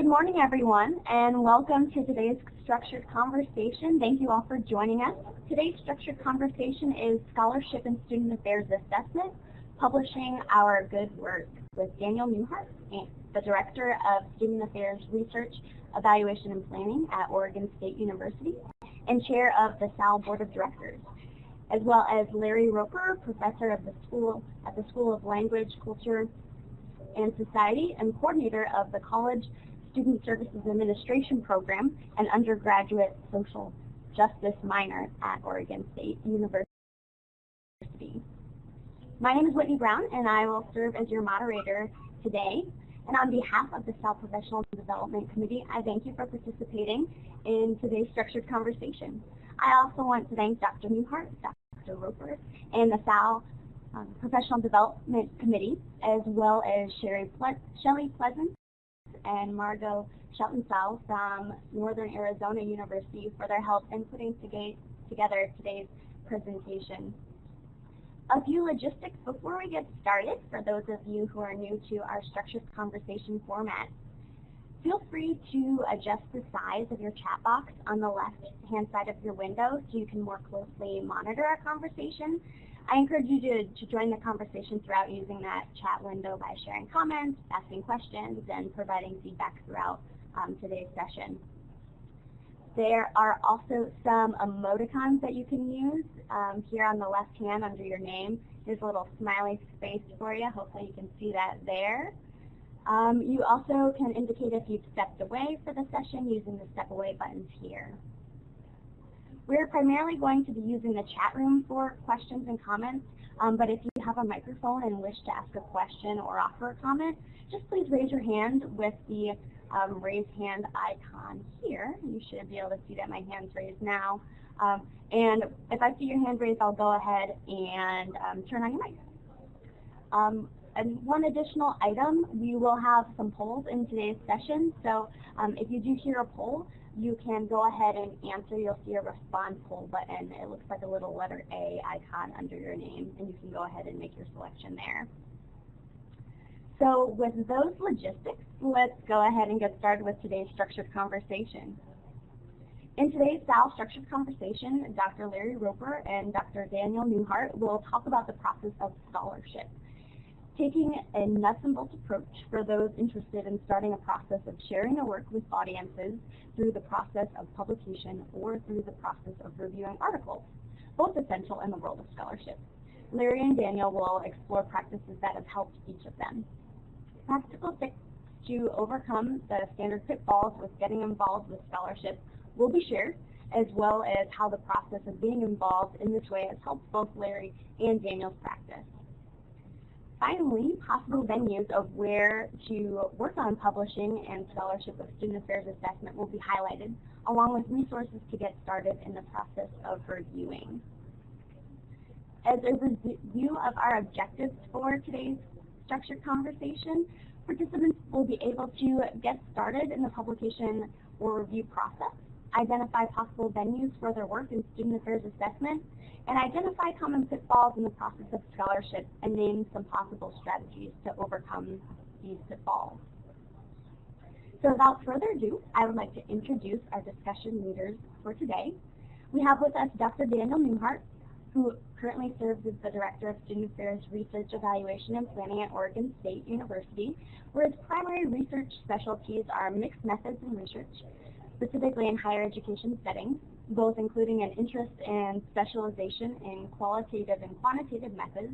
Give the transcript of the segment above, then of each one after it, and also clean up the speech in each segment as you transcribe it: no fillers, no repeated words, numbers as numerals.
Good morning, everyone, and welcome to today's structured conversation. Thank you all for joining us. Today's structured conversation is Scholarship and Student Affairs Assessment, publishing our good work with Daniel Newhart, the Director of Student Affairs Research, Evaluation, and Planning at Oregon State University, and Chair of the SAL Board of Directors, as well as Larry Roper, Professor at the School of Language, Culture, and Society, and Coordinator of the College Student Services Administration Program and undergraduate social justice minor at Oregon State University. My name is Whitney Brown, and I will serve as your moderator today. And on behalf of the SAL Professional Development Committee, I thank you for participating in today's structured conversation. I also want to thank Dr. Newhart, Dr. Roper, and the SAL Professional Development Committee, as well as Shelley Pleasant and Margot Shelton-Sal from Northern Arizona University for their help in putting together today's presentation. A few logistics before we get started for those of you who are new to our structured conversation format. Feel free to adjust the size of your chat box on the left-hand side of your window so you can more closely monitor our conversation. I encourage you to join the conversation throughout using that chat window by sharing comments, asking questions, and providing feedback throughout today's session. There are also some emoticons that you can use here on the left hand under your name. There's a little smiley space for you. Hopefully you can see that there. You also can indicate if you've stepped away for the session using the step away buttons here. We're primarily going to be using the chat room for questions and comments, but if you have a microphone and wish to ask a question or offer a comment, just please raise your hand with the raise hand icon here. You should be able to see that my hand's raised now. And if I see your hand raised, I'll go ahead and turn on your mic. And one additional item, we will have some polls in today's session. So if you do hear a poll, you can go ahead and answer. You'll see a respond poll button. It looks like a little letter A icon under your name, and you can go ahead and make your selection there. So with those logistics, let's go ahead and get started with today's structured conversation. In today's SAL structured conversation, Dr. Larry Roper and Dr. Daniel Newhart will talk about the process of scholarship, taking a nuts and bolts approach for those interested in starting a process of sharing their work with audiences through the process of publication or through the process of reviewing articles, both essential in the world of scholarship. Larry and Daniel will explore practices that have helped each of them. Practical tips to overcome the standard pitfalls with getting involved with scholarship will be shared, as well as how the process of being involved in this way has helped both Larry and Daniel's practice. Finally, possible venues of where to work on publishing and scholarship with student affairs assessment will be highlighted, along with resources to get started in the process of reviewing. As a review of our objectives for today's structured conversation, participants will be able to get started in the publication or review process, identify possible venues for their work in student affairs assessment, and identify common pitfalls in the process of scholarship and name some possible strategies to overcome these pitfalls. So without further ado, I would like to introduce our discussion leaders for today. We have with us Dr. Daniel Newhart, who currently serves as the Director of Student Affairs Research, Evaluation, and Planning at Oregon State University, where his primary research specialties are mixed methods in research, specifically in higher education settings, both including an interest and specialization in qualitative and quantitative methods,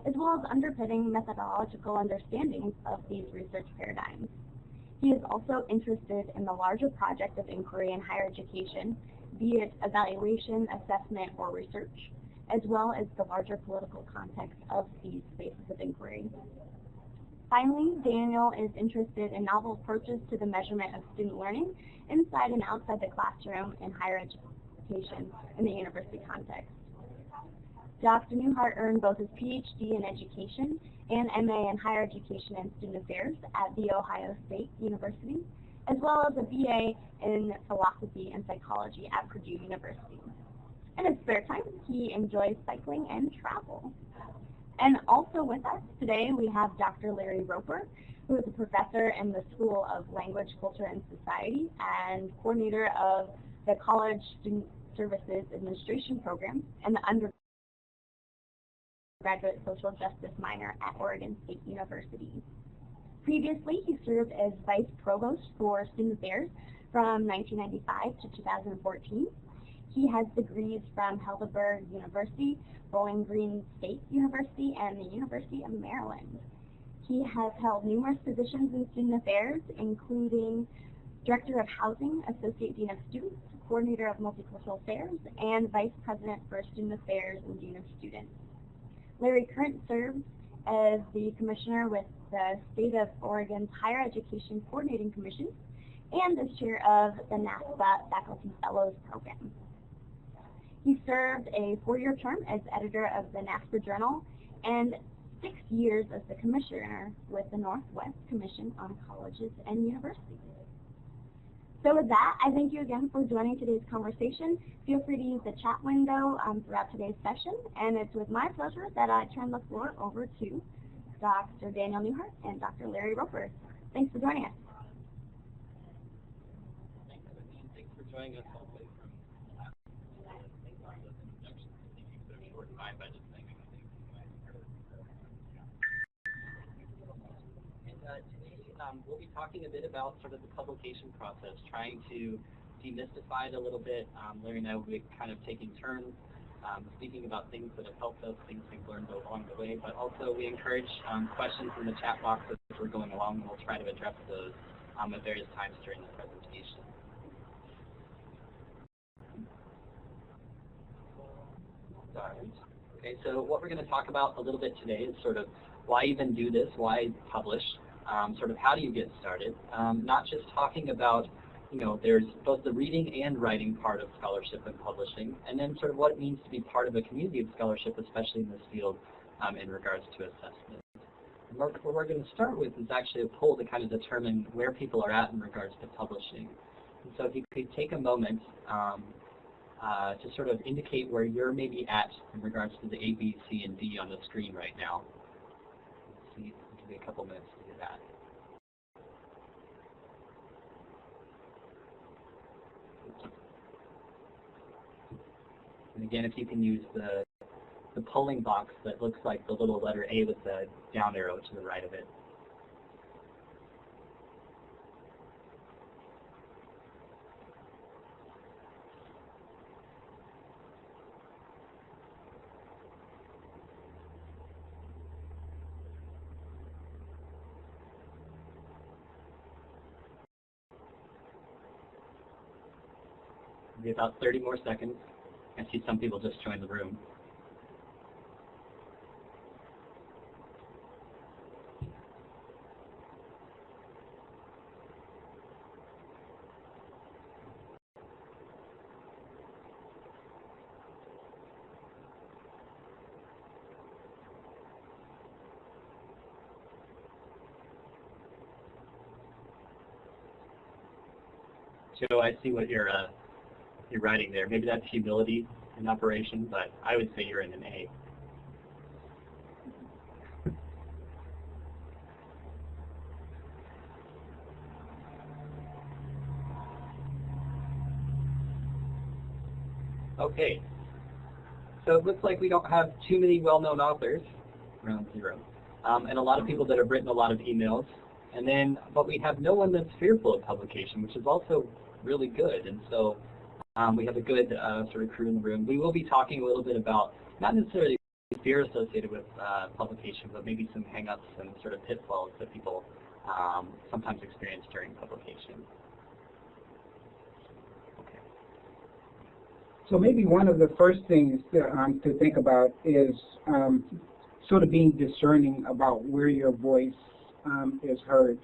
as well as underpinning methodological understandings of these research paradigms. He is also interested in the larger project of inquiry in higher education, be it evaluation, assessment, or research, as well as the larger political context of these spaces of inquiry. Finally, Daniel is interested in novel approaches to the measurement of student learning inside and outside the classroom in higher education in the university context. Dr. Newhart earned both his PhD in education and MA in higher education and student affairs at The Ohio State University, as well as a BA in philosophy and psychology at Purdue University. In his spare time, he enjoys cycling and travel. And also with us today, we have Dr. Larry Roper, who is a professor in the School of Language, Culture, and Society and coordinator of the College Student Services Administration Program and the undergraduate social justice minor at Oregon State University. Previously, he served as Vice Provost for Student Affairs from 1995 to 2014. He has degrees from Heidelberg University, Bowling Green State University, and the University of Maryland. He has held numerous positions in student affairs, including Director of Housing, Associate Dean of Students, Coordinator of Multicultural Affairs, and Vice President for Student Affairs and Dean of Students. Larry currently serves as the Commissioner with the State of Oregon's Higher Education Coordinating Commission and as Chair of the NASPA Faculty Fellows Program. He served a 4-year term as editor of the NASPA Journal and 6 years as the Commissioner with the Northwest Commission on Colleges and Universities. So with that, I thank you again for joining today's conversation. Feel free to use the chat window throughout today's session, and it's with my pleasure that I turn the floor over to Dr. Daniel Newhart and Dr. Larry Roper. Thanks for joining us. Thanks for joining us all the way from thanks for the introduction. Thank you for a short time by just saying anything. And today we'll be talking a bit about sort of the publication process, trying to demystify it a little bit. Larry and I will be kind of taking turns speaking about things that have helped us, things we've learned along the way, but also we encourage questions in the chat box as we're going along, and we'll try to address those at various times during the presentation. Okay, so what we're going to talk about a little bit today is sort of why even do this, why publish, sort of how do you get started, not just talking about, there's both the reading and writing part of scholarship and publishing, and then sort of what it means to be part of a community of scholarship, especially in this field in regards to assessment. And what we're going to start with is actually a poll to kind of determine where people are at in regards to publishing. And so if you could take a moment to sort of indicate where you're maybe at in regards to the A, B, C, and D on the screen right now. Let's see, give me a couple minutes to do that. And again, if you can use the polling box that looks like the little letter A with the down arrow to the right of it. Maybe about 30 more seconds. I see some people just joined the room. Joe, I see what you're writing there. Maybe that's humility in operation, but I would say you're in an A. Okay, so it looks like we don't have too many well-known authors, around 0, and a lot of people that have written a lot of emails, but we have no one that's fearful of publication, which is also really good, and so we have a good sort of crew in the room. We will be talking a little bit about not necessarily fear associated with publication, but maybe some hang-ups and sort of pitfalls that people sometimes experience during publication. Okay. So maybe one of the first things to think about is sort of being discerning about where your voice is heard.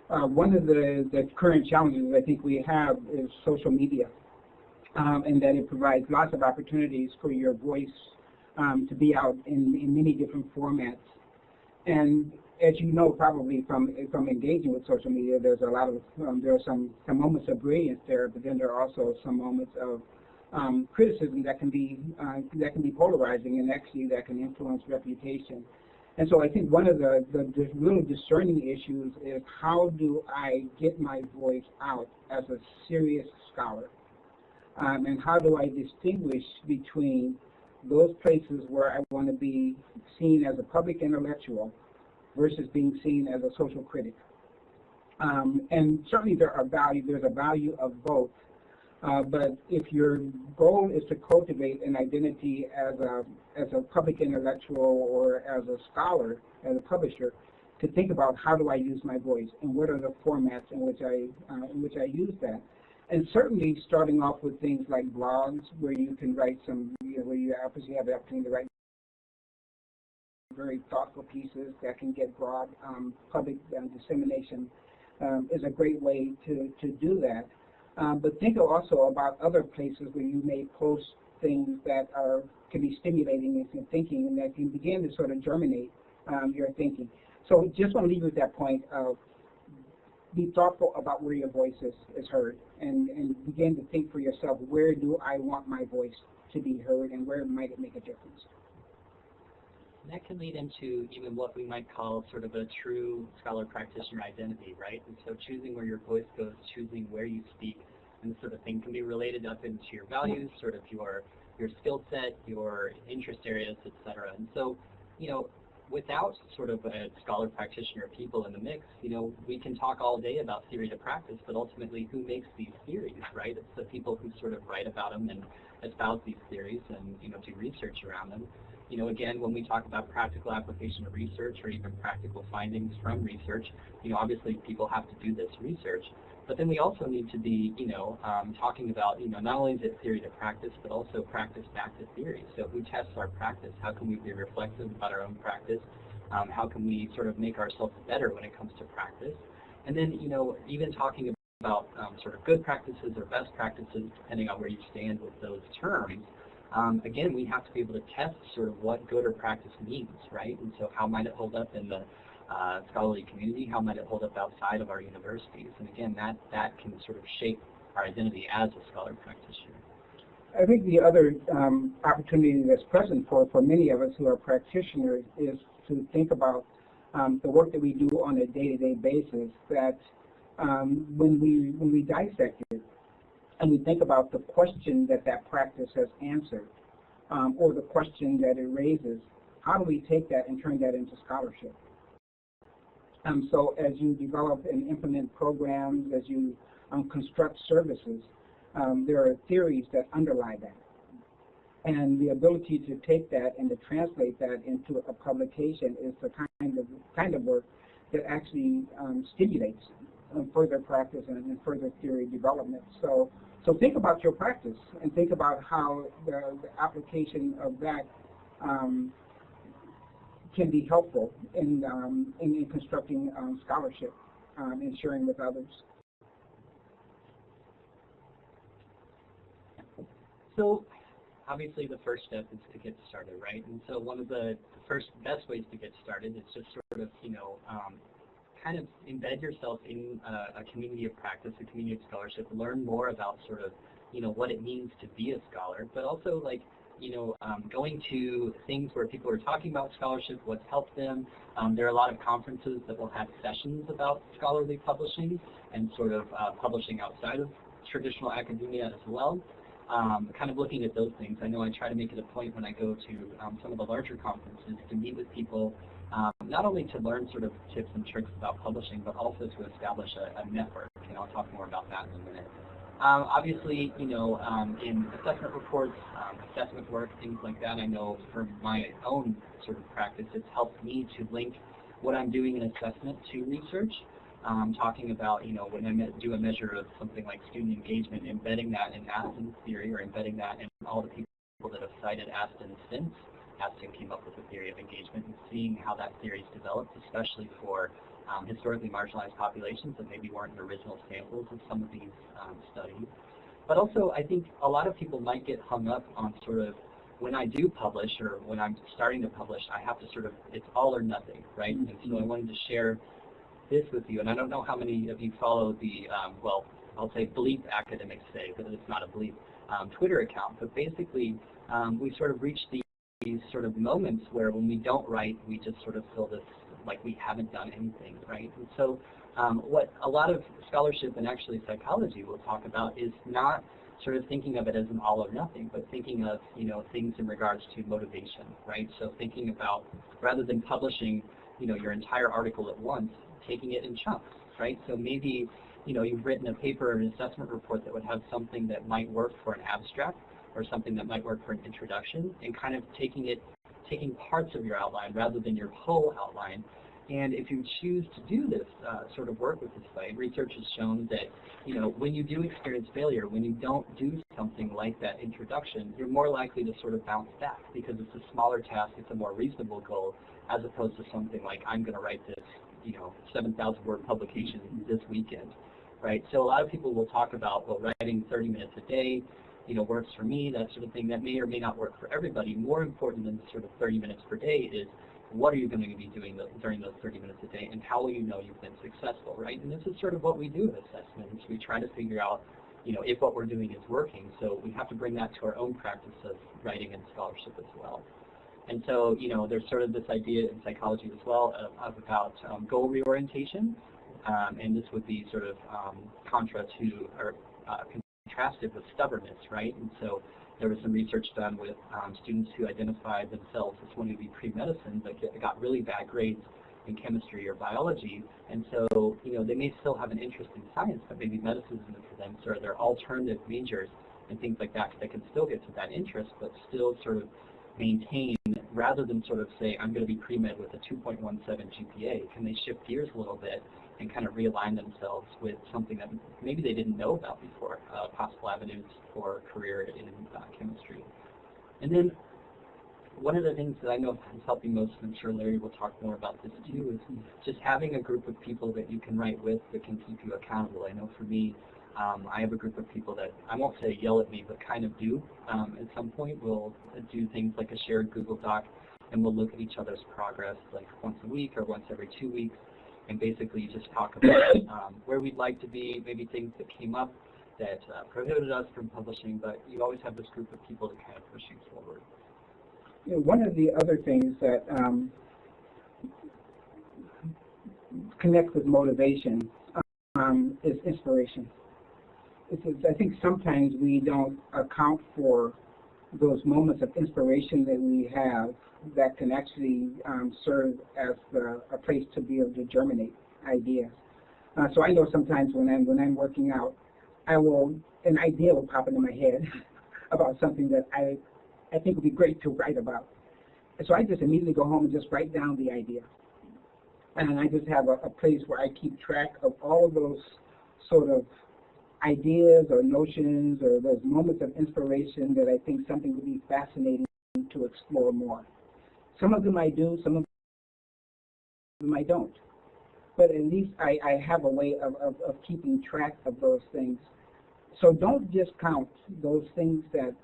One of the current challenges I think we have is social media. And that it provides lots of opportunities for your voice to be out in many different formats. And as you know, probably from engaging with social media, there's a lot of there are some moments of brilliance there, but then there are also some moments of criticism that can be polarizing, and actually that can influence reputation. And so I think one of the real discerning issues is how do I get my voice out as a serious scholar? And how do I distinguish between those places where I want to be seen as a public intellectual versus being seen as a social critic? And certainly there's a value of both. But if your goal is to cultivate an identity as a public intellectual or as a scholar, as a publisher, to think about how do I use my voice and what are the formats in which I use that. And certainly starting off with things like blogs where you can write where you obviously have the opportunity to write very thoughtful pieces that can get broad public dissemination is a great way to do that. But think also about other places where you may post things that can be stimulating in your thinking and that can begin to sort of germinate your thinking. So just want to leave you with that point of be thoughtful about where your voice is heard and begin to think for yourself, where do I want my voice to be heard and where might it make a difference? And that can lead into even what we might call sort of a true scholar practitioner identity, right? And so choosing where your voice goes, choosing where you speak, and this sort of thing can be related up into your values, sort of your skill set, your interest areas, etc. And so, without sort of a scholar practitioner people in the mix, we can talk all day about theory to practice, but ultimately who makes these theories, right? It's the people who sort of write about them and espouse these theories and, do research around them. Again, when we talk about practical application of research or even practical findings from research, obviously people have to do this research. But then we also need to be, talking about, not only is it theory to practice, but also practice back to theory. So who tests our practice? How can we be reflective about our own practice? How can we sort of make ourselves better when it comes to practice? And then, even talking about sort of good practices or best practices, depending on where you stand with those terms. Again, we have to be able to test sort of what good or practice means, right? And so how might it hold up in the scholarly community? How might it hold up outside of our universities? And again, that can sort of shape our identity as a scholar practitioner. I think the other opportunity that's present for many of us who are practitioners is to think about the work that we do on a day-to-day basis, that when we dissect it, and we think about the question that practice has answered, or the question that it raises, how do we take that and turn that into scholarship? So as you develop and implement programs, as you construct services, there are theories that underlie that. And the ability to take that and to translate that into a publication is the kind of work that actually stimulates further practice and further theory development. So think about your practice and think about how the application of that can be helpful in constructing scholarship and sharing with others. So obviously the first step is to get started, right? And so one of the best ways to get started is just sort of, kind of embed yourself in a community of practice, a community of scholarship, learn more about sort of, what it means to be a scholar, but also like, going to things where people are talking about scholarship, what's helped them. There are a lot of conferences that will have sessions about scholarly publishing and sort of publishing outside of traditional academia as well. Kind of looking at those things. I know I try to make it a point when I go to some of the larger conferences to meet with people, not only to learn sort of tips and tricks about publishing, but also to establish a network. I'll talk more about that in a minute. Obviously, in assessment reports, assessment work, things like that, I know from my own sort of practice, it's helped me to link what I'm doing in assessment to research. Talking about, when I do a measure of something like student engagement, embedding that in Aston's theory or embedding that in all the people that have cited Aston since Aston came up with a theory of engagement and seeing how that theory is developed, especially for historically marginalized populations that maybe weren't the original samples of some of these studies. But also, I think a lot of people might get hung up on sort of when I do publish or when I'm starting to publish, I have to sort of, it's all or nothing, right? And so I wanted to share this with you, and I don't know how many of you follow the, well, I'll say Bleep Academics Say, but it's not a Bleep Twitter account, but basically we sort of reached the these sort of moments where when we don't write, we just sort of feel this like we haven't done anything, right? And so what a lot of scholarship and actually psychology will talk about is not sort of thinking of it as an all or nothing, but thinking of, things in regards to motivation, right? So thinking about, rather than publishing, your entire article at once, taking it in chunks, right? So maybe, you've written a paper or an assessment report that would have something that might work for an abstract or something that might work for an introduction, and kind of taking parts of your outline rather than your whole outline. And if you choose to do this sort of work with this way, research has shown that, when you do experience failure, when you don't do something like that introduction, you're more likely to sort of bounce back because it's a smaller task, it's a more reasonable goal, as opposed to something like, I'm going to write this, 7,000 word publication this weekend, right? So a lot of people will talk about, well, writing 30 minutes a day, works for me, that sort of thing. That may or may not work for everybody. More important than sort of 30 minutes per day is, what are you going to be doing during those 30 minutes a day, and how will you know you've been successful, right? And this is sort of what we do with assessments. We try to figure out, if what we're doing is working. So we have to bring that to our own practice of writing and scholarship as well. And so, there's sort of this idea in psychology as well about goal reorientation, and this would be sort of contrasted with stubbornness, right? And so there was some research done with students who identified themselves as wanting to be pre-medicine but got really bad grades in chemistry or biology. And so, they may still have an interest in science, but maybe medicine isn't for them. So there are alternative majors and things like that that can still get to that interest, but still sort of maintain, rather than sort of say, I'm going to be pre-med with a 2.17 GPA, can they shift gears a little bit and kind of realign themselves with something that maybe they didn't know about before, possible avenues for a career in chemistry. And then one of the things that I know is helping most, and I'm sure Larry will talk more about this too, is just having a group of people that you can write with that can keep you accountable. I know for me, I have a group of people that, I won't say yell at me, but kind of do. At some point we'll do things like a shared Google Doc, and we'll look at each other's progress like once a week or once every 2 weeks, and basically just talk about where we'd like to be, maybe things that came up that prohibited us from publishing, but you always have this group of people to kind of push you forward. One of the other things that connects with motivation is inspiration. I think sometimes we don't account for those moments of inspiration that we have that can actually serve as a place to be able to germinate ideas. So I know sometimes when I'm working out, an idea will pop into my head about something that I think would be great to write about. And so I just immediately go home and just write down the idea. And I just have a place where I keep track of all of those sort of ideas or notions or those moments of inspiration that I think something would be fascinating to explore more. Some of them I do, some of them I don't. But at least I have a way of keeping track of those things. So don't discount those things that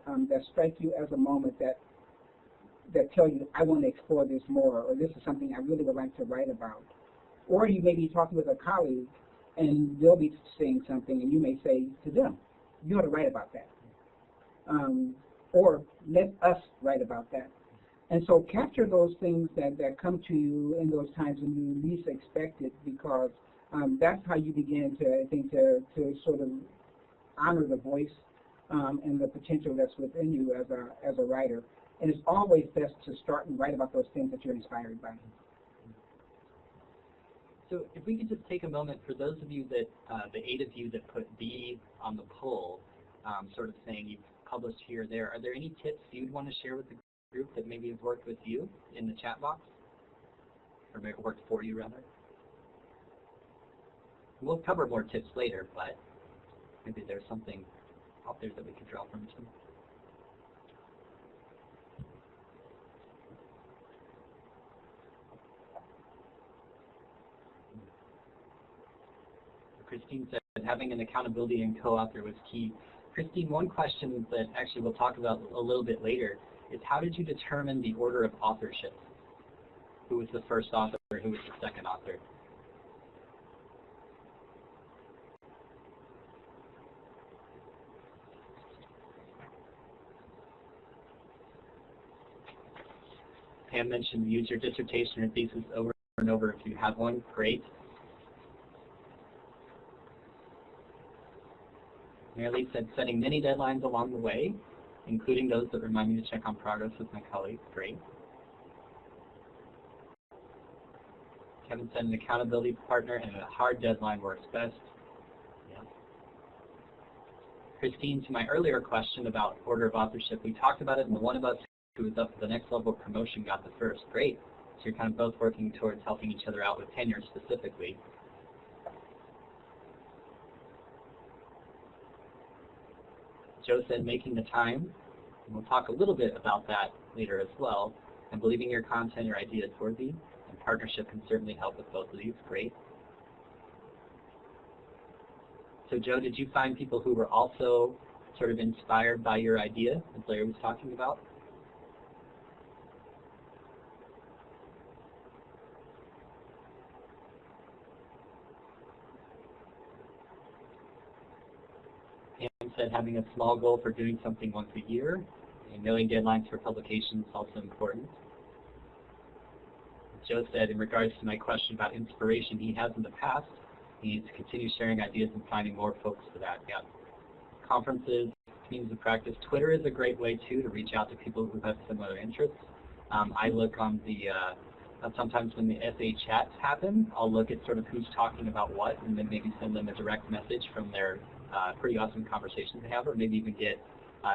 strike you as a moment that tell you, I want to explore this more, or this is something I really would like to write about. Or you may be talking with a colleague, and they'll be saying something, and you may say to them, you ought to write about that. Or let us write about that. And so capture those things that come to you in those times when you least expect it, because that's how you begin to, I think, to sort of honor the voice and the potential that's within you as a writer. And it's always best to start and write about those things that you're inspired by. So if we could just take a moment for those of you that, the 8 of you that put B on the poll, sort of saying you've published here or there, are there any tips you'd want to share with the group that maybe have worked with you in the chat box? Or maybe worked for you, rather? We'll cover more tips later, but maybe there's something out there that we could draw from too. Christine said having an accountability and co-author was key. Christine, one question that actually we'll talk about a little bit later is how did you determine the order of authorship? Who was the first author, who was the second author? Pam mentioned use your dissertation or thesis over and over if you have one. Great. Mary said setting many deadlines along the way, including those that remind me to check on progress with my colleagues. Great. Kevin said an accountability partner and a hard deadline works best. Yeah. Christine, to my earlier question about order of authorship, we talked about it, and the one of us who was up for the next level of promotion got the first. Great. So you're kind of both working towards helping each other out with tenure specifically. Joe said making the time, and we'll talk a little bit about that later as well, and believing your content, your idea is worthy, and partnership can certainly help with both of these. Great. So Joe, did you find people who were also sort of inspired by your idea, as Larry was talking about? Pam said having a small goal for doing something once a year, and knowing deadlines for publication is also important. Joe said, in regards to my question about inspiration he has in the past, he needs to continue sharing ideas and finding more folks for that. Yeah. Conferences, communities of practice. Twitter is a great way, too, to reach out to people who have similar interests. I look on the, sometimes when the essay chats happen, I'll look at sort of who's talking about what, and then maybe send them a direct message from their pretty awesome conversations they have, or maybe even get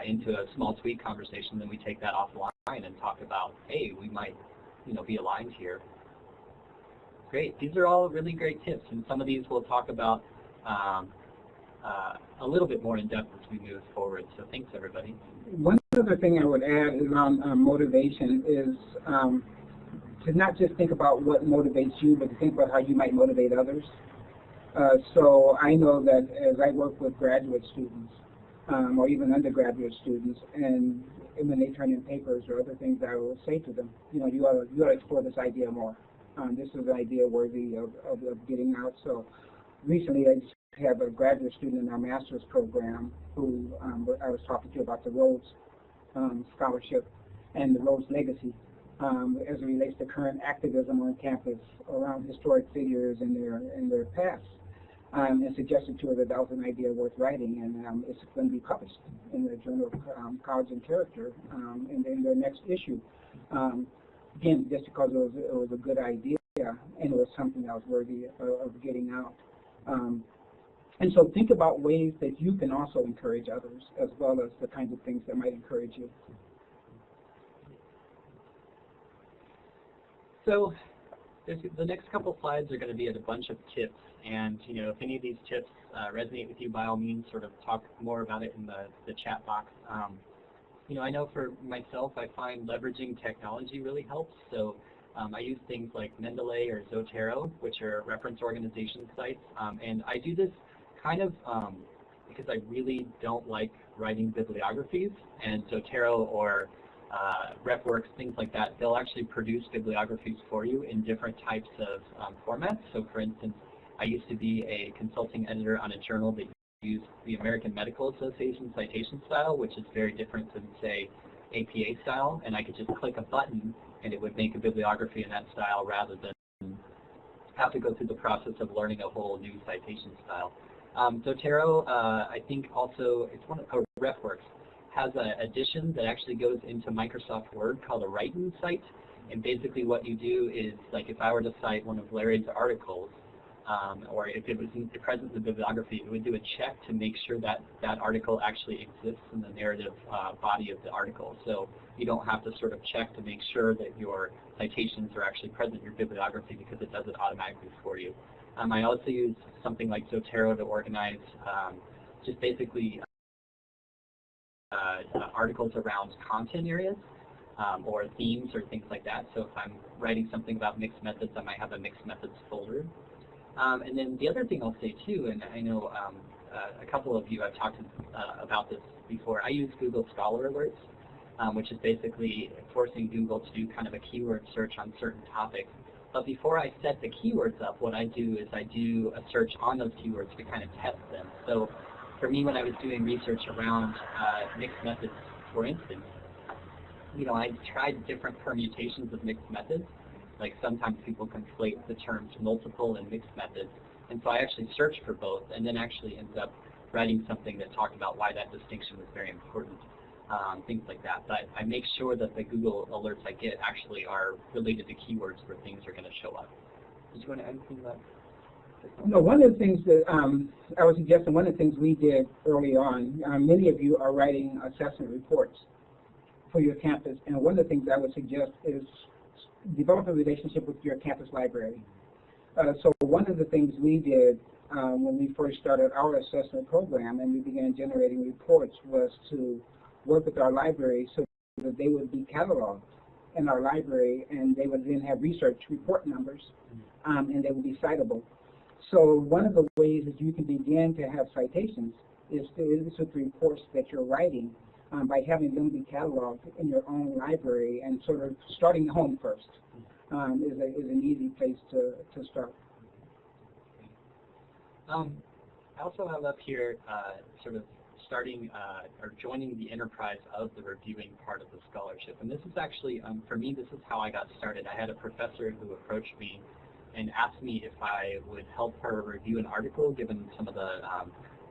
into a small tweet conversation, then we take that offline and talk about, hey, we might be aligned here. Great. These are all really great tips, and some of these we'll talk about a little bit more in depth as we move forward. So thanks, everybody. One other thing I would add around motivation is to not just think about what motivates you, but to think about how you might motivate others. So I know that as I work with graduate students, or even undergraduate students, and when they turn in papers or other things, I will say to them, you ought to explore this idea more. This is an idea worthy of getting out. So recently I just have a graduate student in our master's program who I was talking to about the Rhodes Scholarship and the Rhodes Legacy as it relates to current activism on campus around historic figures and their past. And suggested to her that was an idea worth writing, and it's going to be published in the Journal of College and Character in their next issue. Again, just because it was a good idea and it was something that was worthy of getting out. And so think about ways that you can also encourage others, as well as the kinds of things that might encourage you. So the next couple slides are going to be a bunch of tips, and if any of these tips resonate with you, by all means, sort of talk more about it in the chat box. I know for myself, I find leveraging technology really helps. So I use things like Mendeley or Zotero, which are reference organization sites, and I do this kind of because I really don't like writing bibliographies, and Zotero or RepWorks, things like that, they'll actually produce bibliographies for you in different types of formats. So for instance, I used to be a consulting editor on a journal that used the American Medical Association citation style, which is very different than, say, APA style, and I could just click a button and it would make a bibliography in that style rather than have to go through the process of learning a whole new citation style. Zotero, I think also, it's RepWorks, has an addition that actually goes into Microsoft Word called a write-in site. And basically what you do is, like if I were to cite one of Larry's articles, or if it was in the presence of bibliography, it would do a check to make sure that that article actually exists in the narrative body of the article. So you don't have to sort of check to make sure that your citations are actually present in your bibliography, because it does it automatically for you. I also use something like Zotero to organize just basically articles around content areas or themes or things like that. So if I'm writing something about mixed methods, I might have a mixed methods folder. And then the other thing I'll say too, and I know a couple of you have talked about this before, I use Google Scholar Alerts, which is basically forcing Google to do kind of a keyword search on certain topics. But before I set the keywords up, what I do is I do a search on those keywords to kind of test them. So for me, when I was doing research around mixed methods, for instance, I tried different permutations of mixed methods. Like sometimes people conflate the terms multiple and mixed methods. And so I actually searched for both and then actually ended up writing something that talked about why that distinction was very important, things like that. But I make sure that the Google alerts I get actually are related to keywords where things are going to show up. Did you want to add anything about that? No, one of the things that I was suggesting, one of the things we did early on, many of you are writing assessment reports for your campus, and one of the things I would suggest is develop a relationship with your campus library. So one of the things we did when we first started our assessment program and we began generating reports was to work with our library so that they would be cataloged in our library, and they would then have research report numbers, and they would be citable. So one of the ways that you can begin to have citations is with the reports that you're writing by having them be cataloged in your own library, and sort of starting home first is an easy place to start. I also have up here sort of starting or joining the enterprise of the reviewing part of the scholarship. And this is actually, for me, this is how I got started. I had a professor who approached me and asked me if I would help her review an article, given some of the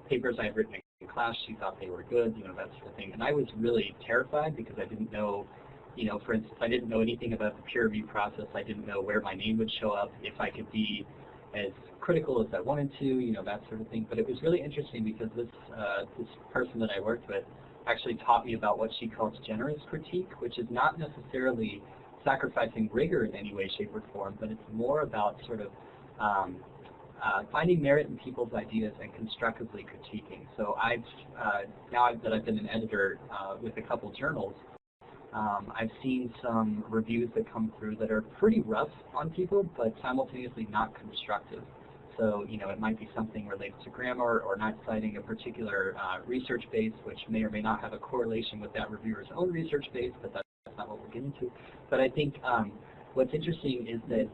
papers I had written in class. She thought they were good, that sort of thing. And I was really terrified because I didn't know, for instance, I didn't know anything about the peer review process. I didn't know where my name would show up, if I could be as critical as I wanted to, that sort of thing. But it was really interesting because this person that I worked with actually taught me about what she calls generous critique, which is not necessarily sacrificing rigor in any way, shape, or form, but it's more about sort of finding merit in people's ideas and constructively critiquing. So now that I've been an editor with a couple journals, I've seen some reviews that come through that are pretty rough on people, but simultaneously not constructive. So, it might be something related to grammar or not citing a particular research base, which may or may not have a correlation with that reviewer's own research base, but that's not what we're getting to. But I think what's interesting is that,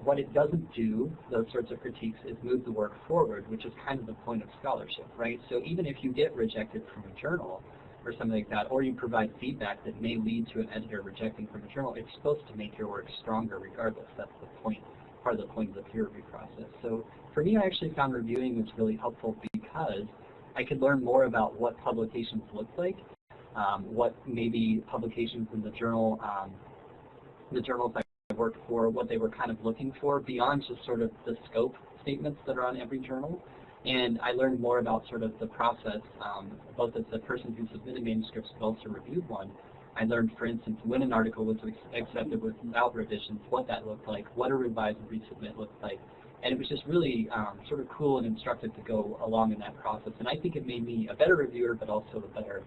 what it doesn't do, those sorts of critiques, is move the work forward, which is kind of the point of scholarship, right? So even if you get rejected from a journal, or something like that, or you provide feedback that may lead to an editor rejecting from a journal, it's supposed to make your work stronger regardless. That's the point, part of the point of the peer review process. So for me, I actually found reviewing was really helpful because I could learn more about what publications look like, what maybe publications in the journals I worked for, what they were kind of looking for beyond just sort of the scope statements that are on every journal. And I learned more about sort of the process, both as the person who submitted manuscripts but also reviewed one. I learned, for instance, when an article was accepted without revisions, what that looked like, what a revise and resubmit looked like. And it was just really sort of cool and instructive to go along in that process. And I think it made me a better reviewer, but also a better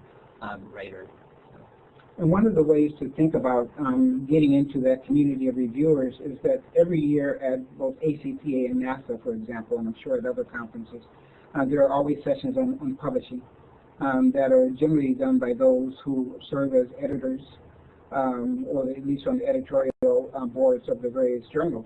writer. And one of the ways to think about getting into that community of reviewers is that every year at both ACPA and NASA, for example, and I'm sure at other conferences, there are always sessions on publishing that are generally done by those who serve as editors, or at least on the editorial boards of the various journals.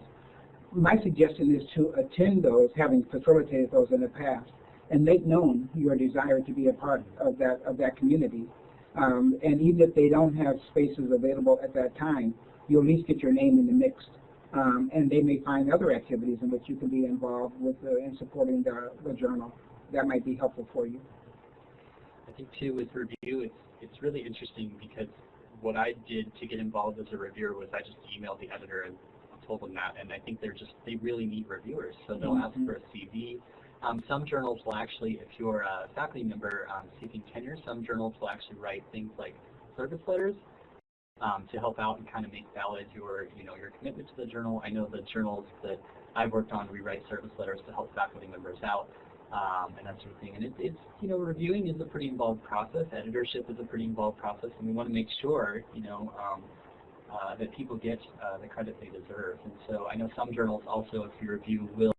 My suggestion is to attend those, having facilitated those in the past, and make known your desire to be a part of that community. And even if they don't have spaces available at that time, you'll at least get your name in the mix. And they may find other activities in which you can be involved with in supporting the journal. That might be helpful for you. I think, too, with review, it's really interesting because what I did to get involved as a reviewer was I just emailed the editor and told them that. And I think they really need reviewers. So they'll ask for a CV. Some journals will actually, if you're a faculty member seeking tenure, some journals will actually write things like service letters to help out and kind of make valid your commitment to the journal. I know the journals that I've worked on, we write service letters to help faculty members out and that sort of thing. And it's reviewing is a pretty involved process. Editorship is a pretty involved process, and we want to make sure, that people get the credit they deserve. And so I know some journals also, if you review, will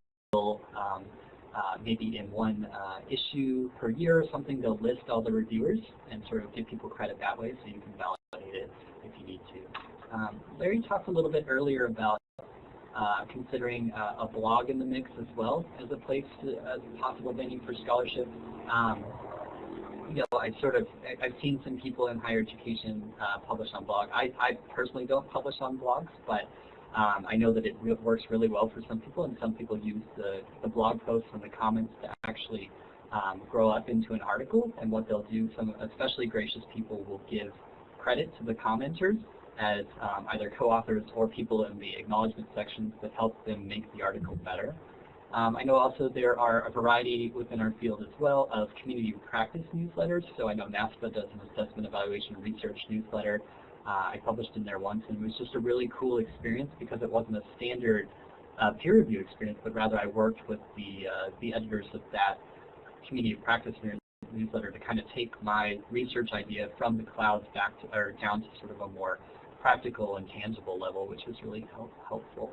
maybe in one issue per year or something, they'll list all the reviewers and sort of give people credit that way, so you can validate it if you need to. Larry talked a little bit earlier about considering a blog in the mix as well as a place as a possible venue for scholarship. I've seen some people in higher education publish on blog. I personally don't publish on blogs, but I know that it works really well for some people, and some people use the blog posts and the comments to actually grow up into an article. And what they'll do, some especially gracious people will give credit to the commenters as either co-authors or people in the acknowledgement sections that help them make the article better. I know also there are a variety within our field as well of community practice newsletters. So I know NASPA does an assessment, evaluation, research newsletter. I published in there once, and it was just a really cool experience because it wasn't a standard peer review experience, but rather I worked with the editors of that community practice newsletter to kind of take my research idea from the clouds back to, or down to sort of a more practical and tangible level, which was really helpful.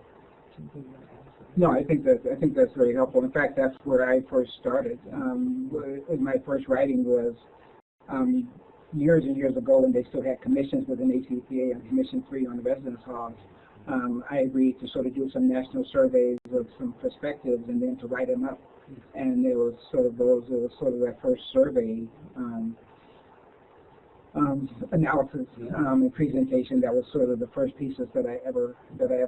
No, I think that's very helpful. In fact, that's where I first started. My first writing was years and years ago when they still had commissions within ACPA and Commission 3 on the residence halls. I agreed to sort of do some national surveys of some perspectives and then to write them up. And it was sort of that first survey analysis and presentation that was sort of the first pieces that I ever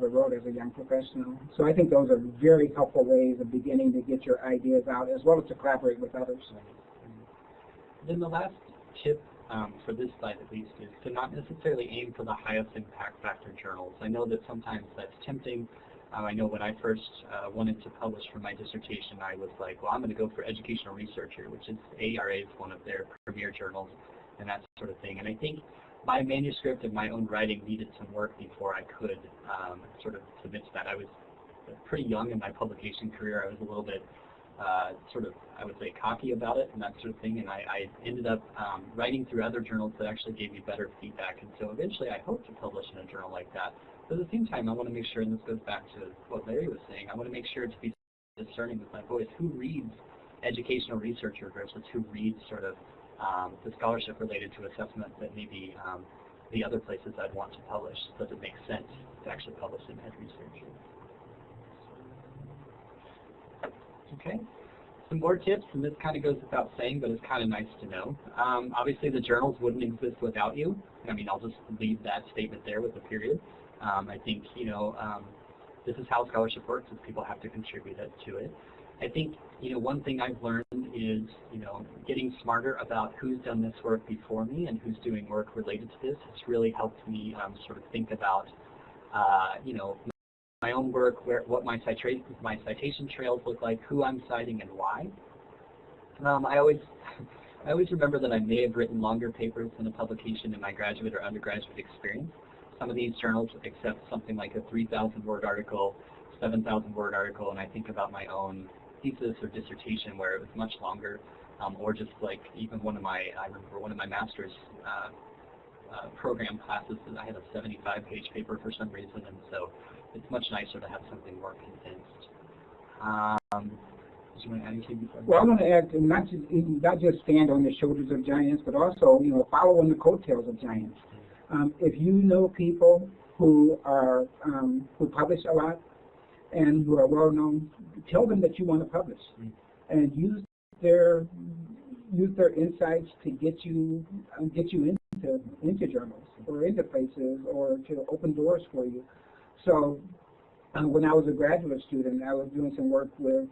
wrote as a young professional. So I think those are very helpful ways of beginning to get your ideas out, as well as to collaborate with others. Then the last tip for this slide at least is to not necessarily aim for the highest impact factor journals. I know that sometimes that's tempting. I know when I first wanted to publish for my dissertation, I was like, well, I'm going to go for Educational Researcher, which is ARA is one of their premier journals, and that sort of thing. And I think my manuscript and my own writing needed some work before I could sort of submit to that. I was pretty young in my publication career. I was a little bit sort of, I would say, cocky about it and that sort of thing, and I ended up writing through other journals that actually gave me better feedback. And so eventually I hope to publish in a journal like that. But at the same time, I want to make sure, and this goes back to what Larry was saying, I want to make sure to be discerning with my voice who reads Educational Researcher versus who reads sort of the scholarship related to assessment that maybe the other places I'd want to publish. Does it make sense to actually publish in Ed Research? Okay. Some more tips, and this kind of goes without saying, but it's kind of nice to know. Obviously, the journals wouldn't exist without you. I mean, I'll just leave that statement there with a period. I think, this is how scholarship works, is people have to contribute to it. I think, one thing I've learned is, getting smarter about who's done this work before me and who's doing work related to this. It's really helped me sort of think about, my own work, what my citation trails look like, who I'm citing, and why. I always remember that I may have written longer papers than a publication in my graduate or undergraduate experience. Some of these journals accept something like a 3,000-word article, 7,000-word article, and I think about my own thesis or dissertation where it was much longer, or just like even I remember one of my master's program classes, I had a 75-page paper for some reason, and so it's much nicer to have something more condensed. Did you want to add anything before? Well, I want to add not just stand on the shoulders of giants, but also follow on the coattails of giants. If you know people who are who publish a lot and who are well known, tell them that you want to publish, and use their insights to get you into journals or into places or to open doors for you. So when I was a graduate student, I was doing some work with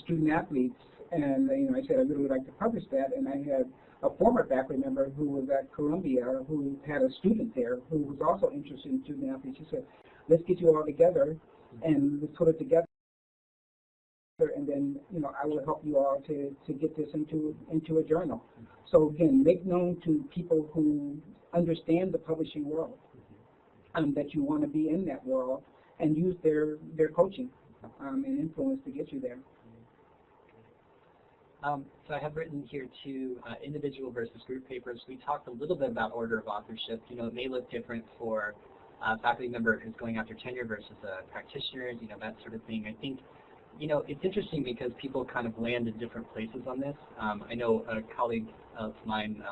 student athletes, and I said I really would like to publish that, and I had a former faculty member who was at Columbia who had a student there who was also interested in student athletes. She said, let's get you all together and let's put it together, and then I will help you all to get this into a journal. So again, make known to people who understand the publishing world that you want to be in that world, and use their coaching and influence to get you there. So I have written here too, individual versus group papers. We talked a little bit about order of authorship. It may look different for a faculty member who's going after tenure versus a practitioner, that sort of thing. I think, it's interesting because people kind of land in different places on this. I know a colleague of mine,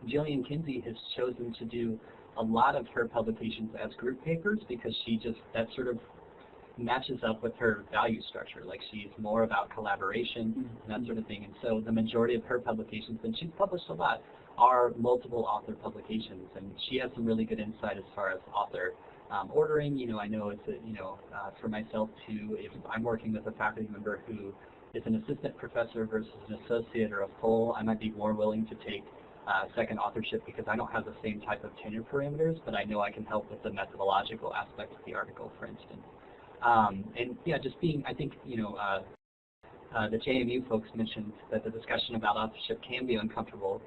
Jillian Kinsey, has chosen to do a lot of her publications as group papers because that's sort of matches up with her value structure. Like she's more about collaboration and that sort of thing. And so the majority of her publications, and she's published a lot, are multiple author publications. And she has some really good insight as far as author ordering. You know, I know it's for myself too, if I'm working with a faculty member who is an assistant professor versus an associate or a full, I might be more willing to take second authorship because I don't have the same type of tenure parameters, but I know I can help with the methodological aspect of the article, for instance. And yeah, just being, I think, you know, the JMU folks mentioned that the discussion about authorship can be uncomfortable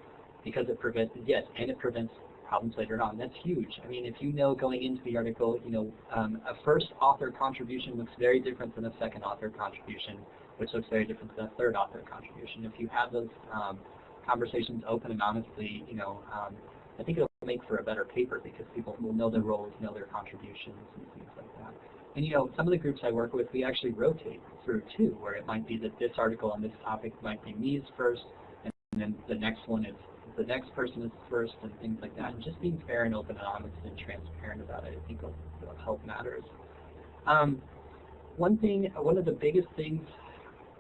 because it prevents, yes, and it prevents problems later on. That's huge. I mean, if you know going into the article, you know, a first author contribution looks very different than a second author contribution, which looks very different than a third author contribution. If you have those conversations open and honestly, you know, I think it'll make for a better paper because people will know their roles, know their contributions, and things like that. And you know, some of the groups I work with, we actually rotate through too, where it might be that this article on this topic might be me's first, and then the next one is the next person is first, and things like that. And just being fair and open and honest and transparent about it, I think will help matters. One of the biggest things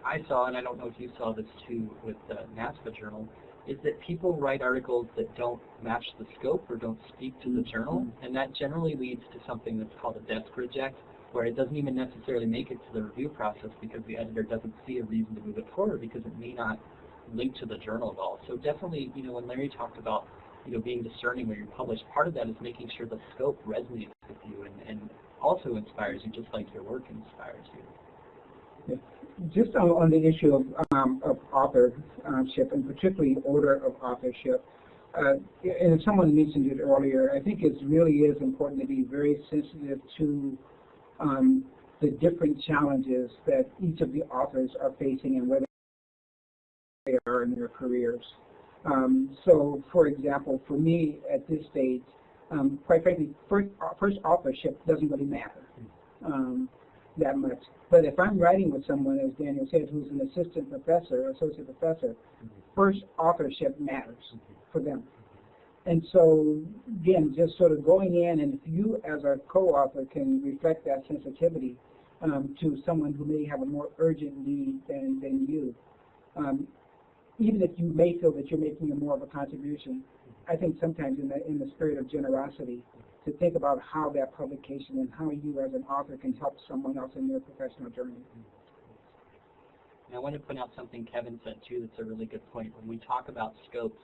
I saw, and I don't know if you saw this too with the NASPA journal, is that people write articles that don't match the scope or don't speak to the journal, and that generally leads to something that's called a desk reject, where it doesn't even necessarily make it to the review process because the editor doesn't see a reason to move it forward because it may not link to the journal at all. So definitely, you know, when Larry talked about, you know, being discerning when you publish, part of that is making sure the scope resonates with you and also inspires you, just like your work inspires you. Yeah. Just on the issue of authorship, and particularly order of authorship, and someone mentioned it earlier, I think it really is important to be very sensitive to the different challenges that each of the authors are facing and where they are in their careers. So, for example, for me at this stage, quite frankly, first authorship doesn't really matter that much. But if I'm writing with someone, as Daniel said, who's an assistant professor, associate professor, first authorship matters for them. And so, again, just sort of going in, and if you as a co-author can reflect that sensitivity to someone who may have a more urgent need than you, even if you may feel that you're making more of a contribution, I think sometimes in the spirit of generosity, to think about how that publication and how you as an author can help someone else in their professional journey. And I want to point out something Kevin said too that's a really good point. When we talk about scopes,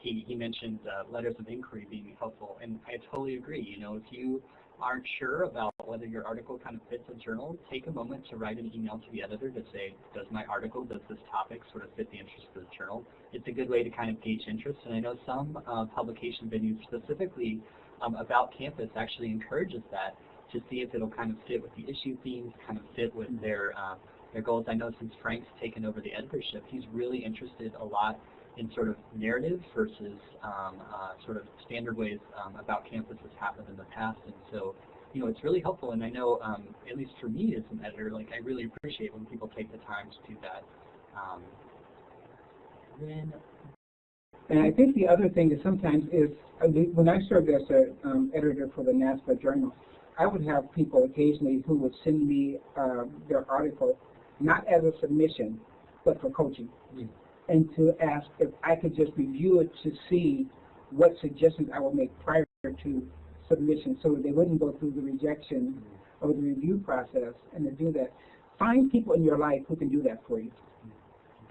he mentioned letters of inquiry being helpful, and I totally agree. You know, if you aren't sure about whether your article kind of fits a journal, take a moment to write an email to the editor to say, does my article, does this topic sort of fit the interest of the journal? It's a good way to kind of gauge interest, and I know some publication venues specifically about campus actually encourages that to see if it'll kind of fit with the issue themes, kind of fit with their goals. I know since Frank's taken over the editorship, he's really interested a lot in sort of narrative versus sort of standard ways about campus has happened in the past. And so, you know, it's really helpful. And I know, at least for me as an editor, like I really appreciate when people take the time to do that. And I think the other thing is sometimes is, when I served as an editor for the NASPA journal, I would have people occasionally who would send me their article, not as a submission, but for coaching. And to ask if I could just review it to see what suggestions I would make prior to submission so that they wouldn't go through the rejection or the review process. And to do that, find people in your life who can do that for you,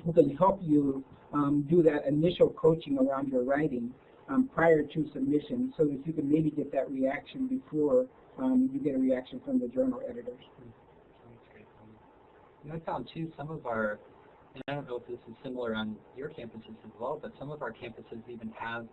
who can help you do that initial coaching around your writing prior to submission so that you can maybe get that reaction before you get a reaction from the journal editors. And I found too some of our, and I don't know if this is similar on your campuses as well, but some of our campuses even have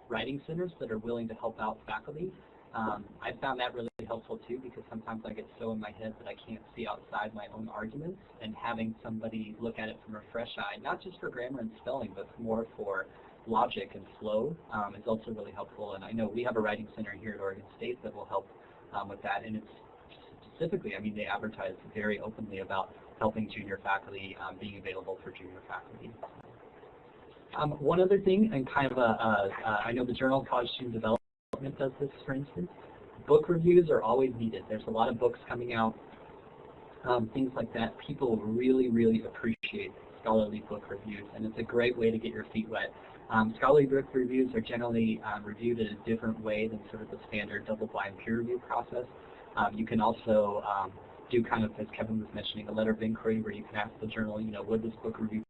writing centers that are willing to help out faculty. I found that really helpful too, because sometimes I get so in my head that I can't see outside my own arguments, and having somebody look at it from a fresh eye, not just for grammar and spelling, but more for logic and flow, is also really helpful. And I know we have a writing center here at Oregon State that will help with that, and it's specifically, I mean, they advertise very openly about helping junior faculty, being available for junior faculty. One other thing, and kind of I know the Journal of College Student Development does this, for instance, Book reviews are always needed. There's a lot of books coming out, things like that. People really, really appreciate scholarly book reviews, and it's a great way to get your feet wet. Scholarly book reviews are generally reviewed in a different way than sort of the standard double-blind peer review process. You can also do kind of, as Kevin was mentioning, a letter of inquiry where you can ask the journal, would this book review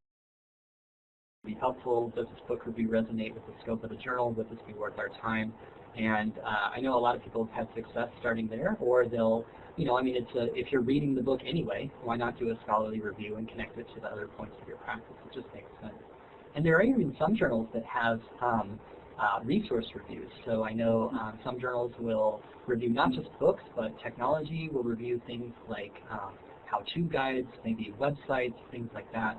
be helpful? Does this book review resonate with the scope of the journal? Would this be worth our time? And I know a lot of people have had success starting there, or they'll, if you're reading the book anyway, why not do a scholarly review and connect it to the other points of your practice? It just makes sense. And there are even some journals that have resource reviews. So I know some journals will review not just books, but technology, will review things like how-to guides, maybe websites, things like that.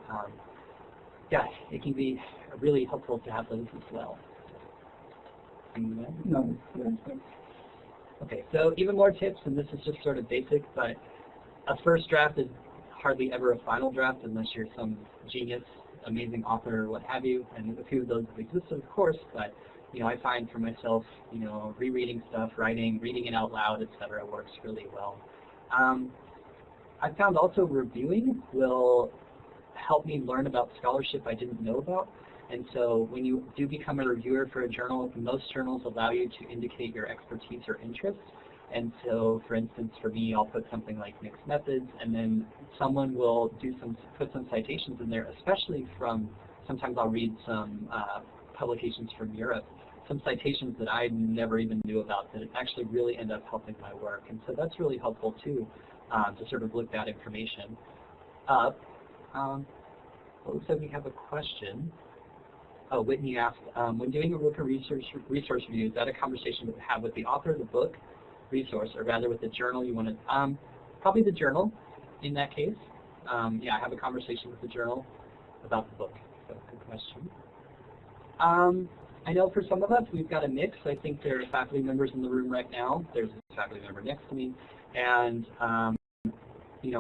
Yeah, it can be really helpful to have those as well. No. Okay, so even more tips, and this is just sort of basic, but a first draft is hardly ever a final draft unless you're some genius, amazing author, or what have you, and a few of those have existed, of course, but I find for myself, rereading stuff, reading it out loud, etc., works really well. I found also reviewing will help me learn about scholarship I didn't know about. And so when you do become a reviewer for a journal, most journals allow you to indicate your expertise or interests. And so, for instance, for me, I'll put something like mixed methods, and then someone will put some citations in there, especially sometimes I'll read some publications from Europe, some citations that I never even knew about that actually really end up helping my work. And so that's really helpful, too, to sort of look that information up. Looks like we have a question. Oh, Whitney asked, when doing a book or resource review, is that a conversation to have with the author of the book, resource, or rather with the journal you want to, probably the journal in that case. Yeah, I have a conversation with the journal about the book. So, good question. I know for some of us, we've got a mix. I think there are faculty members in the room right now. There's a faculty member next to me. And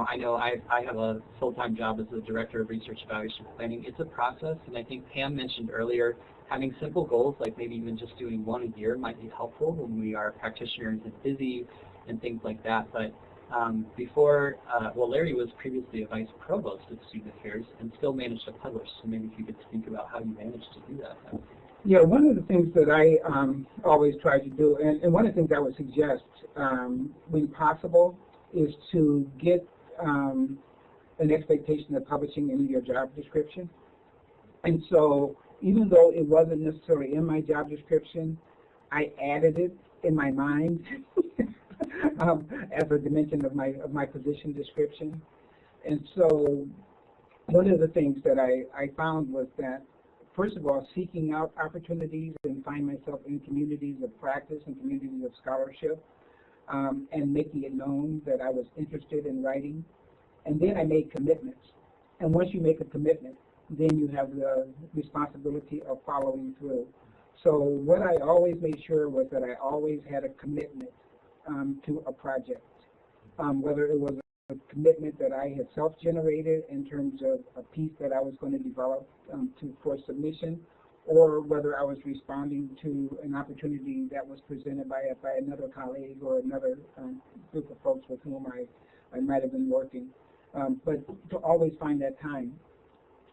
I know I have a full-time job as the Director of Research Evaluation Planning. It's a process, and I think Pam mentioned earlier, having simple goals, like maybe even just doing one a year, might be helpful when we are practitioners and busy and things like that. But Larry was previously a Vice Provost of Student Affairs and still managed to publish, so maybe if you could think about how you managed to do that. Yeah, one of the things that I always try to do, and one of the things I would suggest when possible, is to get an expectation of publishing in your job description. And so even though it wasn't necessarily in my job description, I added it in my mind as a dimension of my position description. And so one of the things that I found was that, first of all, seeking out opportunities and find myself in communities of practice and communities of scholarship, and making it known that I was interested in writing. And then I made commitments. And once you make a commitment, then you have the responsibility of following through. So what I always made sure was that I always had a commitment to a project, whether it was a commitment that I had self-generated in terms of a piece that I was going to develop for submission, or whether I was responding to an opportunity that was presented by another colleague or another group of folks with whom I might have been working. But to always find that time.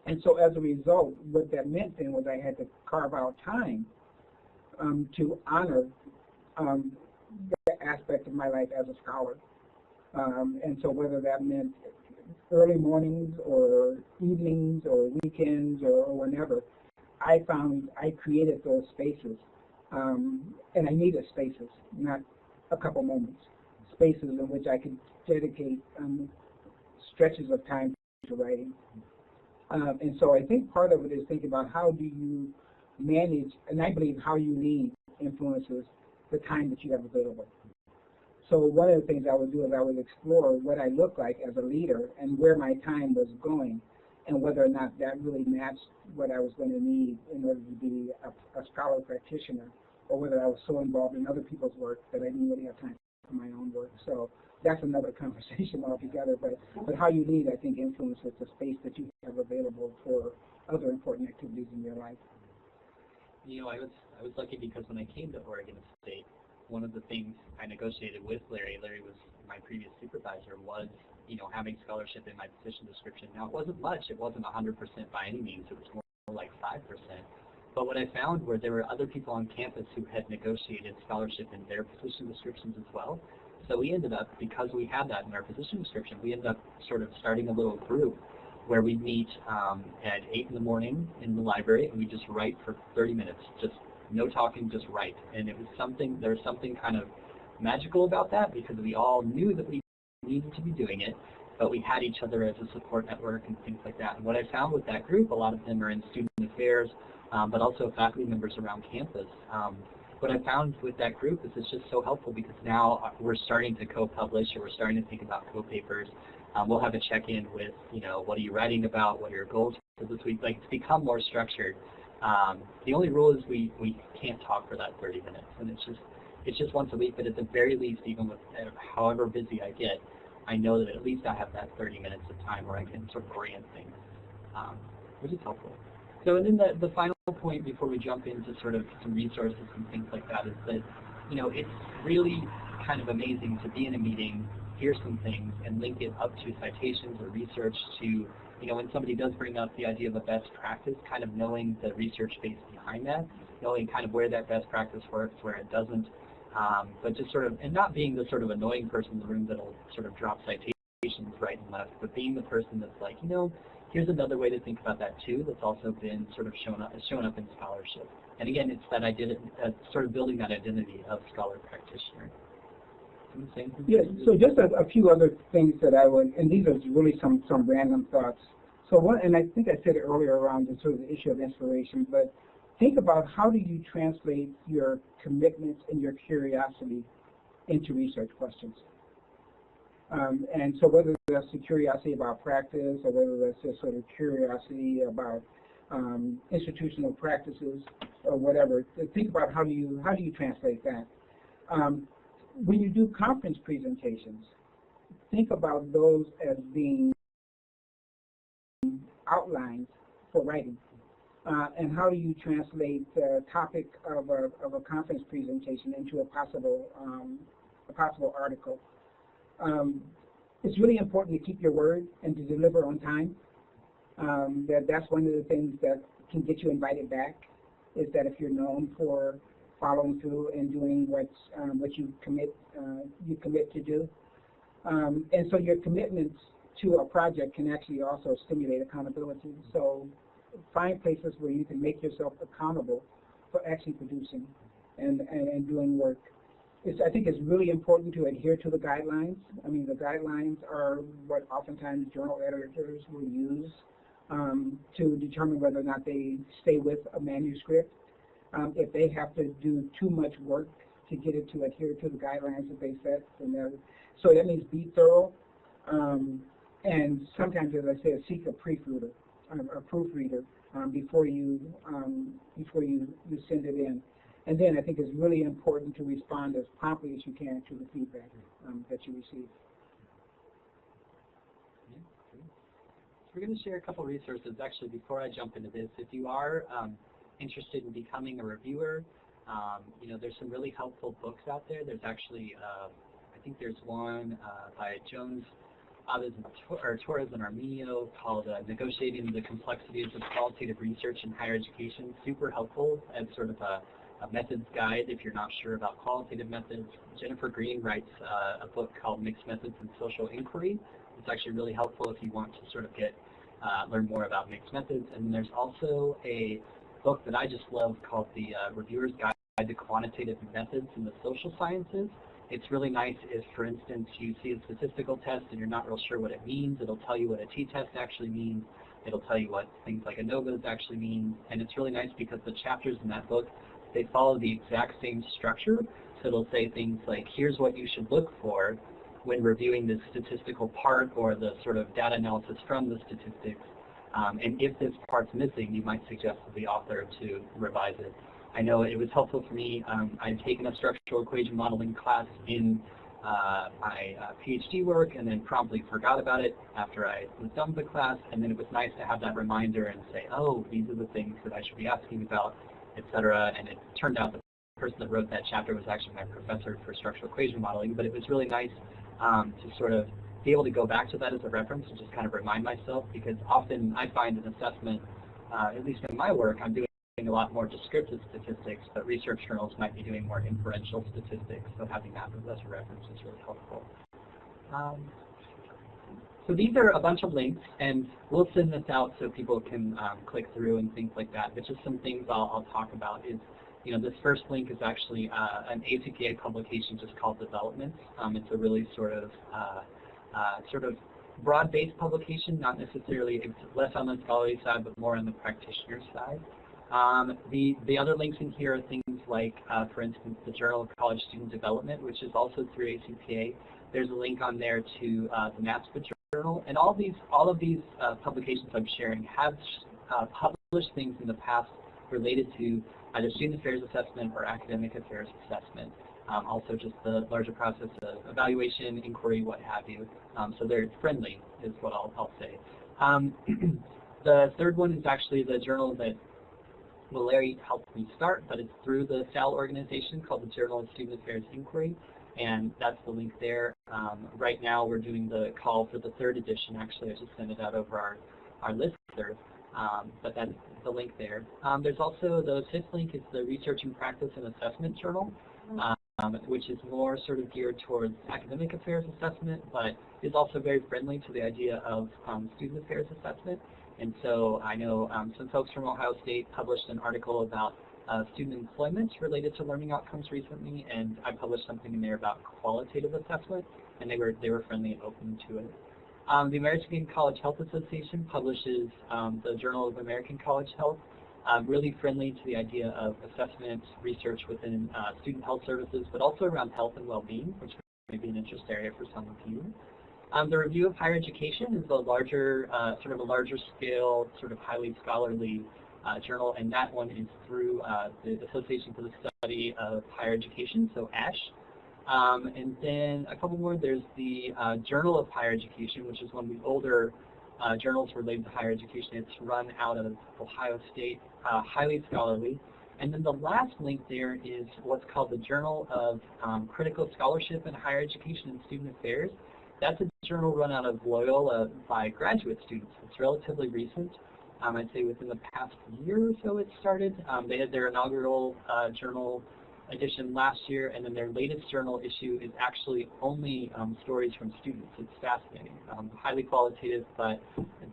And so as a result, what that meant then was I had to carve out time to honor that aspect of my life as a scholar. And so whether that meant early mornings or evenings or weekends or whenever, I found I created those spaces. And I needed spaces, not a couple moments. Spaces in which I could dedicate stretches of time to writing. And so I think part of it is thinking about how do you manage, and I believe how you lead influences the time that you have available. So one of the things I would do is I would explore what I look like as a leader and where my time was going, and whether or not that really matched what I was going to need in order to be a scholar practitioner, or whether I was so involved in other people's work that I didn't really have time for my own work. So that's another conversation altogether. But how you lead, I think, influences the space that you have available for other important activities in your life. I was lucky because when I came to Oregon State, one of the things I negotiated with Larry. Larry was my previous supervisor, was having scholarship in my position description. Now it wasn't much, it wasn't 100% by any means, it was more like 5%. But what I found were there were other people on campus who had negotiated scholarship in their position descriptions as well. So we ended up, because we had that in our position description, we ended up sort of starting a little group where we meet at 8 in the morning in the library, and we just write for 30 minutes, just no talking, just write. And it was something, there was something kind of magical about that, because we all knew that we needed to be doing it, but we had each other as a support network and things like that. And what I found with that group, a lot of them are in student affairs, but also faculty members around campus. What I found with that group is it's just so helpful, because now we're starting to co-publish, or we're starting to think about co-papers. We'll have a check-in with, what are you writing about, what are your goals for this week? Like, it's become more structured. The only rule is we can't talk for that 30 minutes, and it's just once a week, but at the very least, even with however busy I get, I know that at least I have that 30 minutes of time where I can sort of orient things, which is helpful. So, and then the final point before we jump into sort of some resources and things like that is that, it's really kind of amazing to be in a meeting, hear some things, and link it up to citations or research to, when somebody does bring up the idea of a best practice, kind of knowing the research base behind that, knowing kind of where that best practice works, where it doesn't, but just sort of, and not being the sort of annoying person in the room that'll sort of drop citations right and left, but being the person that's like, here's another way to think about that too, that's also been sort of shown up in scholarship. And again, it's that identity, sort of building that identity of scholar practitioner. Yeah, so just a few other things that I would, and these are really some random thoughts. So one, and I think I said it earlier around the sort of the issue of inspiration, but think about how do you translate your commitments and your curiosity into research questions. And so whether that's a curiosity about practice, or whether that's a sort of curiosity about institutional practices or whatever, think about how do you translate that. When you do conference presentations, think about those as being outlines for writing. And how do you translate the topic of a conference presentation into a possible article? It's really important to keep your word and to deliver on time. That's one of the things that can get you invited back, is that if you're known for following through and doing what you commit to do. And so your commitments to a project can actually also stimulate accountability. So find places where you can make yourself accountable for actually producing and doing work. I think it's really important to adhere to the guidelines. I mean, the guidelines are what oftentimes journal editors will use to determine whether or not they stay with a manuscript. If they have to do too much work to get it to adhere to the guidelines that they set, so that means be thorough, and sometimes, as I said, seek a proofreader before you send it in. And then I think it's really important to respond as promptly as you can to the feedback that you receive. We're going to share a couple resources. Actually, before I jump into this, if you are interested in becoming a reviewer, there's some really helpful books out there. There's actually, I think there's one by Jones, Torres and Arminio, called Negotiating the Complexities of Qualitative Research in Higher Education. Super helpful as sort of a methods guide if you're not sure about qualitative methods. Jennifer Green writes a book called Mixed Methods and Social Inquiry. It's actually really helpful if you want to sort of learn more about mixed methods. And then there's also a book that I just love called The Reviewer's Guide to Quantitative Methods in the Social Sciences. It's really nice if, for instance, you see a statistical test and you're not real sure what it means. It'll tell you what a t-test actually means. It'll tell you what things like ANOVAs actually mean. And it's really nice because the chapters in that book, they follow the exact same structure. So it'll say things like, here's what you should look for when reviewing the statistical part or the sort of data analysis from the statistics. And if this part's missing, you might suggest to the author to revise it. I know it was helpful for me. I'd taken a structural equation modeling class in my PhD work and then promptly forgot about it after I was done with the class, and then it was nice to have that reminder and say, oh, these are the things that I should be asking about, etc. And it turned out that person that wrote that chapter was actually my professor for structural equation modeling, but it was really nice to sort of be able to go back to that as a reference and just kind of remind myself, because often I find an assessment, at least in my work, I'm doing a lot more descriptive statistics, but research journals might be doing more inferential statistics, so having that as a reference is really helpful. So these are a bunch of links, and we'll send this out so people can click through and things like that, but just some things I'll talk about is, this first link is actually an ACPA publication just called Developments. It's a really sort of broad-based publication, not necessarily, it's less on the scholarly side, but more on the practitioner side. The other links in here are things like, for instance, the Journal of College Student Development, which is also through ACPA. There's a link on there to the NASPA Journal, and all of these publications I'm sharing have published things in the past related to either student affairs assessment or academic affairs assessment. Also just the larger process of evaluation, inquiry, what have you. So they're friendly is what I'll say. The third one is actually the journal that Larry helped me start, but it's through the SAL organization called the Journal of Student Affairs Inquiry, and that's the link there. Right now we're doing the call for the third edition. Actually, I just sent it out over our listserv, but that's the link there. There's also the fifth link is the Research and Practice and Assessment Journal, which is more sort of geared towards academic affairs assessment, but is also very friendly to the idea of student affairs assessment. And so I know some folks from Ohio State published an article about student employment related to learning outcomes recently, and I published something in there about qualitative assessment, and they were friendly and open to it. The American College Health Association publishes the Journal of American College Health, really friendly to the idea of assessment research within student health services, but also around health and well-being, which may be an interest area for some of you. The Review of Higher Education is a larger, sort of a larger scale, sort of highly scholarly journal, and that one is through the Association for the Study of Higher Education, so ASH. And then a couple more, there's the Journal of Higher Education, which is one of the older journals related to higher education. It's run out of Ohio State, highly scholarly. And then the last link there is what's called the Journal of Critical Scholarship in Higher Education and Student Affairs. That's a journal run out of Loyola by graduate students. It's relatively recent. I'd say within the past year or so it started. They had their inaugural journal edition last year, and then their latest journal issue is actually only stories from students. It's fascinating, highly qualitative, but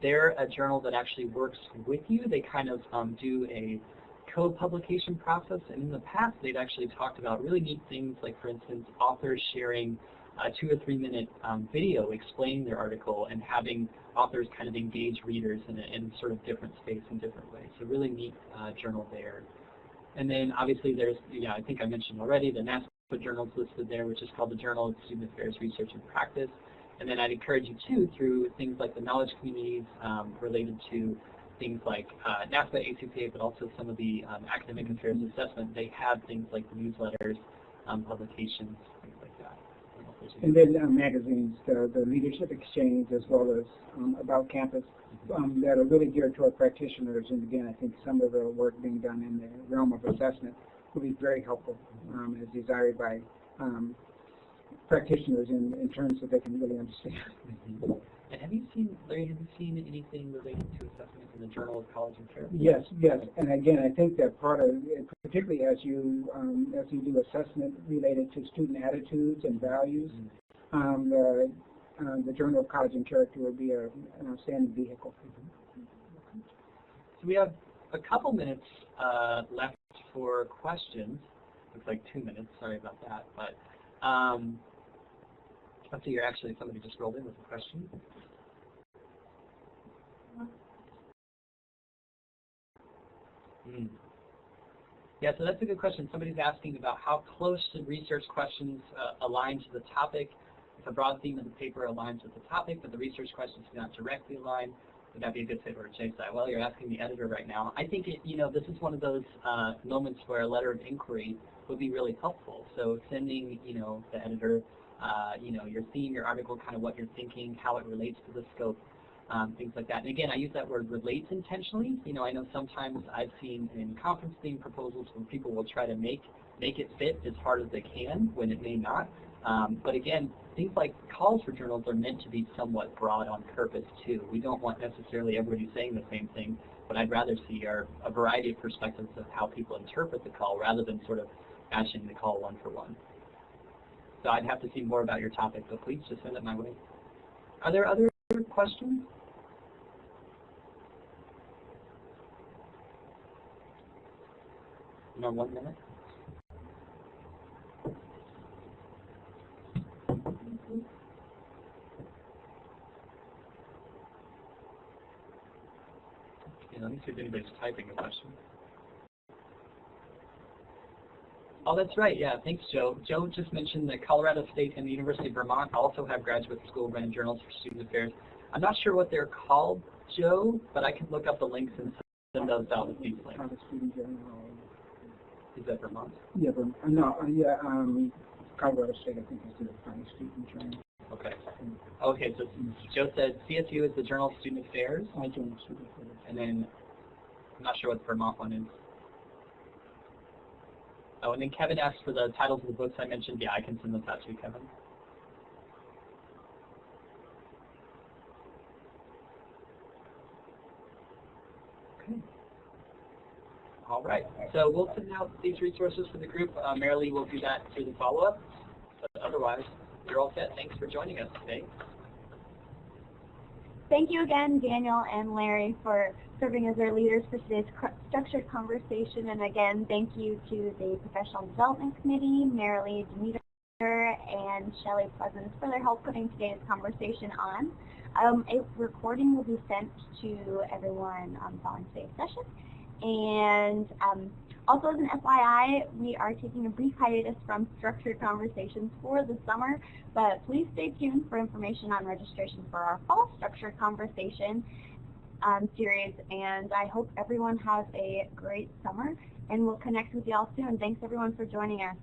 they're a journal that actually works with you. They kind of do a co-publication process, and in the past they'd actually talked about really neat things like, for instance, authors sharing a 2 or 3 minute video explaining their article and having authors kind of engage readers in sort of different space in different ways. So really neat journal there. And then obviously there's, I think I mentioned already, the NASPA journals listed there, which is called the Journal of Student Affairs Research and Practice. And then I'd encourage you too, through things like the knowledge communities related to things like NASPA, ACPA, but also some of the academic affairs assessment, they have things like newsletters, publications, things like that. And then magazines, the Leadership Exchange, as well as About Campus, that are really geared toward practitioners. And again, I think some of the work being done in the realm of assessment will be very helpful, as desired by practitioners in terms that they can really understand. Mm-hmm. And have you seen, Larry, anything related to assessment in the Journal of College and Care? Yes. And again, I think that part of, particularly as you do assessment related to student attitudes and values, the Journal of College and Character would be an outstanding vehicle. So we have a couple minutes left for questions. Looks like 2 minutes. Sorry about that. But let's see here. Actually, somebody just rolled in with a question. Yeah, so that's a good question. Somebody's asking about how close should research questions align to the topic. If a broad theme of the paper aligns with the topic, but the research questions do not directly align, would that be a good fit for a chase that? Well, you're asking the editor right now. I think this is one of those moments where a letter of inquiry would be really helpful. So sending, the editor, your theme, your article, kind of what you're thinking, how it relates to the scope. things like that. And again, I use that word relates intentionally. You know, I know sometimes I've seen in conference theme proposals where people will try to make it fit as hard as they can when it may not. But again, things like calls for journals are meant to be somewhat broad on purpose too. We don't want necessarily everybody saying the same thing, but I'd rather see a variety of perspectives of how people interpret the call rather than sort of matching the call one for one. So I'd have to see more about your topic, so please just send it my way. Are there other questions? No, 1 minute. Let me see if anybody's typing a question. Oh, that's right. Yeah, thanks, Joe. Joe just mentioned that Colorado State and the University of Vermont also have graduate school ran journals for student affairs. I'm not sure what they're called, Joe, but I can look up the links and send those out with these links. Is that Vermont? Yeah, Colorado State, I think, is the final student journal. Okay. Okay, so Joe said CSU is the Journal of Student Affairs. Journal of Student Affairs. And then I'm not sure what the Vermont one is. Oh, and then Kevin asked for the titles of the books I mentioned. Yeah, I can send those out to you, Kevin. Okay. All right. So we'll send out these resources for the group. Marilee will do that through the follow-up. But otherwise, you're all set. Thanks for joining us today. Thank you again, Daniel and Larry, for serving as our leaders for today's structured conversation. And again, thank you to the Professional Development Committee, Marilee Demeter, and Shelley Pleasance for their help putting today's conversation on. A recording will be sent to everyone following today's session. And also as an FYI, we are taking a brief hiatus from structured conversations for the summer, but please stay tuned for information on registration for our fall structured conversation series. And I hope everyone has a great summer, and we'll connect with you all soon. Thanks everyone for joining us.